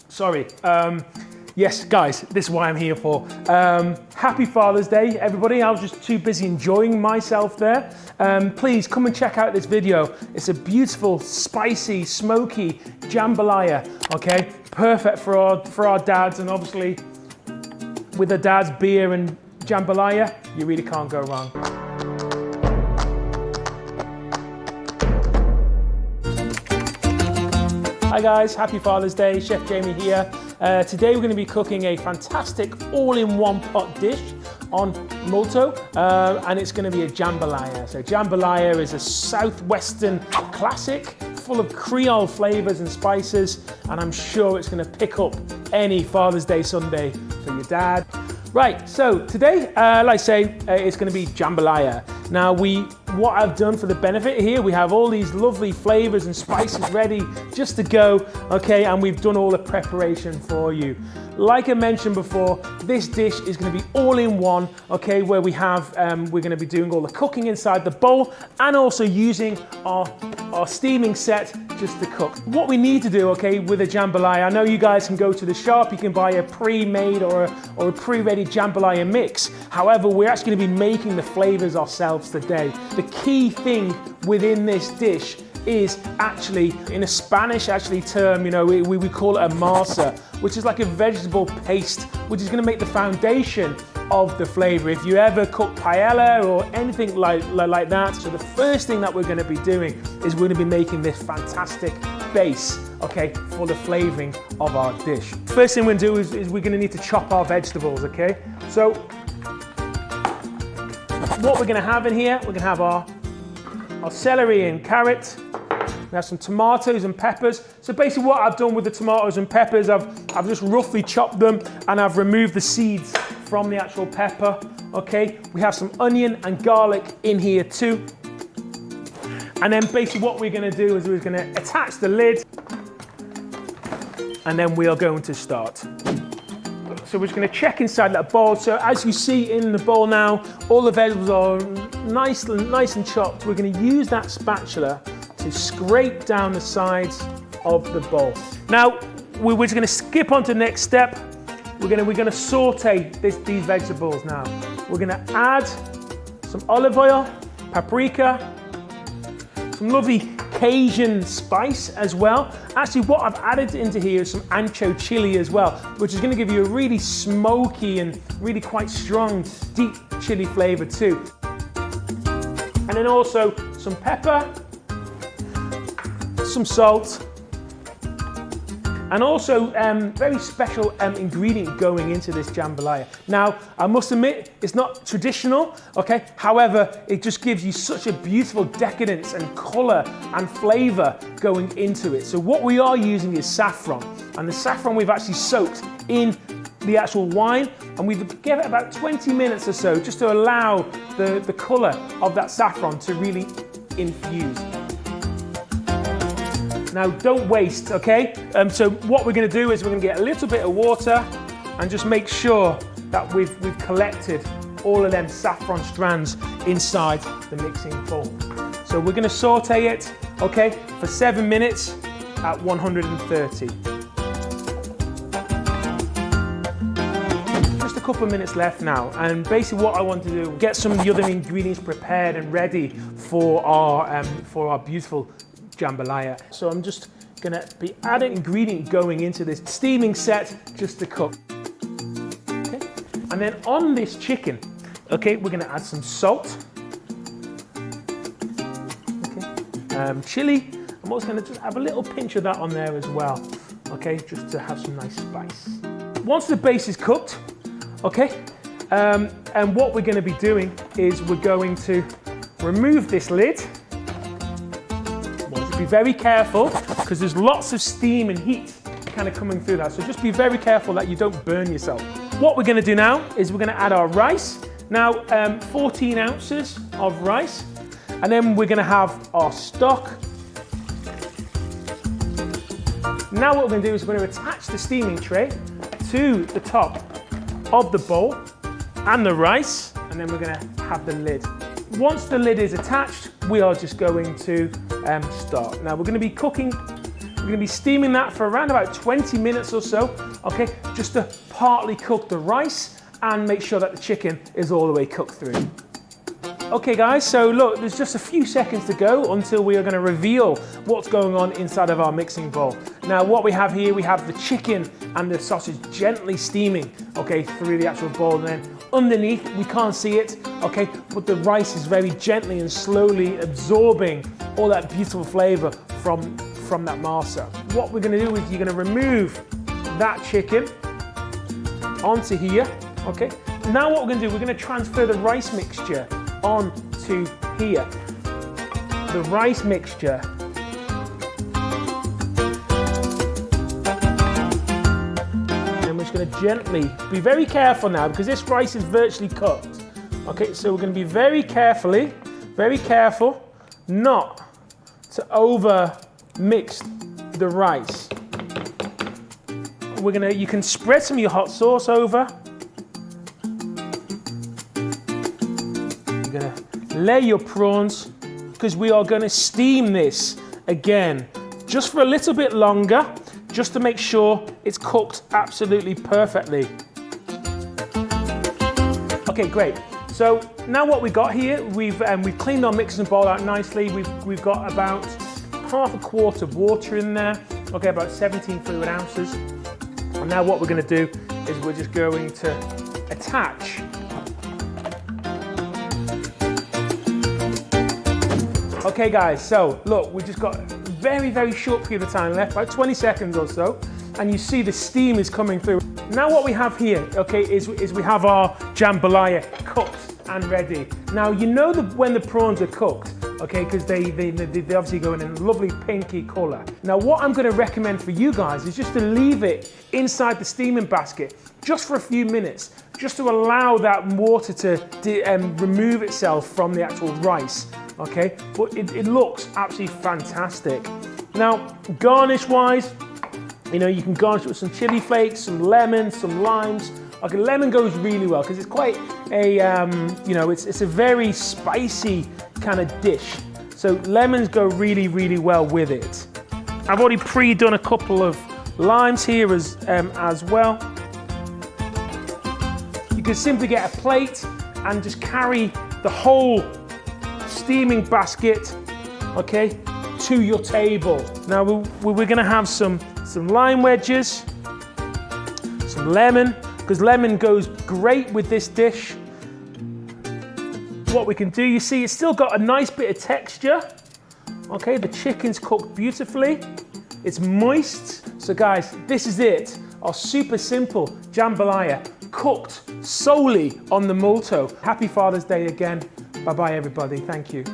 Sorry. Yes, guys, this is what I'm here for. Happy Father's Day, everybody. I was just too busy enjoying myself there. Please come and check out this video. It's a beautiful, spicy, smoky jambalaya, okay? Perfect for our dads, and obviously with a dad's beer and jambalaya, you really can't go wrong. Hi guys, happy Father's Day, Chef Jamie here. Today we're going to be cooking a fantastic all-in-one pot dish on Multo, and it's going to be a jambalaya. So jambalaya is a southwestern classic full of Creole flavors and spices, and I'm sure it's going to pick up any Father's Day Sunday for your dad. Right, so today, like I say, it's going to be jambalaya. Now what I've done for the benefit here, we have all these lovely flavors and spices ready just to go, okay, and we've done all the preparation for you. Like I mentioned before, this dish is going to be all in one, okay, where we have, we're going to be doing all the cooking inside the bowl and also using our steaming set just to cook. What we need to do, okay, with a jambalaya, I know you guys can go to the shop, you can buy a pre-made or a pre-ready jambalaya mix. However, we're actually going to be making the flavors ourselves today. The key thing within this dish is actually, in a Spanish term, you know, we call it a masa, which is like a vegetable paste, which is going to make the foundation of the flavor. If you ever cook paella or anything like that, so the first thing that we're going to be doing is we're going to be making this fantastic base, okay, for the flavoring of our dish. First thing we're going to do is we're going to need to chop our vegetables, okay? So what we're going to have in here, we're going to have our celery and carrot. We have some tomatoes and peppers. So basically what I've done with the tomatoes and peppers, I've just roughly chopped them and I've removed the seeds from the actual pepper, okay? We have some onion and garlic in here too. And then basically what we're gonna do is we're gonna attach the lid and then we are going to start. So we're just gonna check inside that bowl. So as you see in the bowl now, all the vegetables are nice and chopped. We're gonna use that spatula to scrape down the sides of the bowl. Now, we're just gonna skip on to the next step. We're gonna saute these vegetables now. We're gonna add some olive oil, paprika, some lovely Cajun spice as well. Actually, what I've added into here is some ancho chili as well, which is gonna give you a really smoky and really quite strong, deep chili flavor too. And then also some pepper, some salt, and also very special ingredient going into this jambalaya. Now, I must admit, it's not traditional, okay? However, it just gives you such a beautiful decadence and color and flavor going into it. So what we are using is saffron, and the saffron we've actually soaked in the actual wine, and we've given it about 20 minutes or so just to allow the color of that saffron to really infuse. Now, don't waste, okay? So what we're gonna do is we're gonna get a little bit of water and just make sure that we've collected all of them saffron strands inside the mixing bowl. So we're gonna saute it, okay, for 7 minutes at 130. Just a couple of minutes left now, and basically what I want to do, get some of the other ingredients prepared and ready for our beautiful jambalaya. So I'm just gonna be adding ingredient going into this steaming set just to cook. Okay. And then on this chicken, okay, we're gonna add some salt. Okay. Chili. I'm also gonna just have a little pinch of that on there as well. Okay, just to have some nice spice. Once the base is cooked, okay, and what we're gonna be doing is we're going to remove this lid. Be very careful because there's lots of steam and heat kind of coming through that. So just be very careful that you don't burn yourself. What we're going to do now is we're going to add our rice. Now, 14 ounces of rice. And then we're going to have our stock. Now what we're going to do is we're going to attach the steaming tray to the top of the bowl and the rice. And then we're going to have the lid. Once the lid is attached, we are just going to start. Now we're going to be cooking We're gonna be steaming that for around about 20 minutes or so, okay? Just to partly cook the rice and make sure that the chicken is all the way cooked through. Okay guys, so look, there's just a few seconds to go until we are going to reveal what's going on inside of our mixing bowl. Now what we have here, we have the chicken and the sausage gently steaming, okay, through the actual bowl, and then underneath, we can't see it, okay, but the rice is very gently and slowly absorbing all that beautiful flavor from that masa. What we're going to do is you're going to remove that chicken onto here, okay. Now what we're going to do, we're going to transfer the rice mixture onto here. The rice mixture. And we're just going to gently, be very careful now because this rice is virtually cooked. Okay, so we're going to be very careful not to over mix the rice. You can spread some of your hot sauce over. You're gonna lay your prawns because we are gonna steam this again just for a little bit longer, just to make sure it's cooked absolutely perfectly. Okay, great. So now what we got here, we've cleaned our mixing bowl out nicely. We've got about half a quart of water in there. Okay, about 17 fluid ounces. And now what we're going to do is we're just going to attach Okay guys, so look, we've just got a very, very short period of time left, about 20 seconds or so, and you see the steam is coming through. Now what we have here, okay, is we have our jambalaya cooked and ready. Now you know when the prawns are cooked, okay, because they obviously go in a lovely pinky colour. Now what I'm going to recommend for you guys is just to leave it inside the steaming basket just for a few minutes, just to allow that water to remove itself from the actual rice, okay? But it looks absolutely fantastic. Now, garnish-wise, you know, you can garnish it with some chili flakes, some lemon, some limes. Okay, lemon goes really well because it's quite a, you know, it's a very spicy kind of dish. So lemons go really, really well with it. I've already pre-done a couple of limes here as well. You can simply get a plate and just carry the whole steaming basket, okay, to your table. Now we're gonna have some lime wedges, some lemon, because lemon goes great with this dish. What we can do, you see, it's still got a nice bit of texture. Okay, the chicken's cooked beautifully. It's moist. So guys, this is it. Our super simple jambalaya, cooked solely on the Multo. Happy Father's Day again. Bye-bye everybody, thank you.